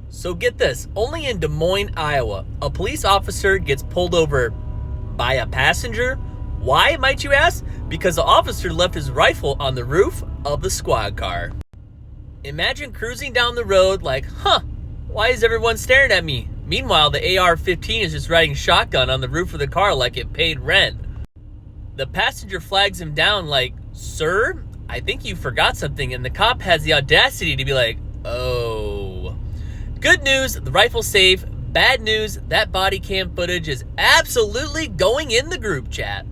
So get this, only in Des Moines, Iowa, a police officer gets pulled over by a passenger. Why, might you ask? Because the officer left his rifle on the roof of the squad car. Imagine cruising down the road like, why is everyone staring at me? Meanwhile, the AR-15 is just riding shotgun on the roof of the car like it paid rent. The passenger flags him down like, sir, I think you forgot something, and the cop has the audacity to be like, oh. Good news, the rifle's safe. Bad news, that body cam footage is absolutely going in the group chat.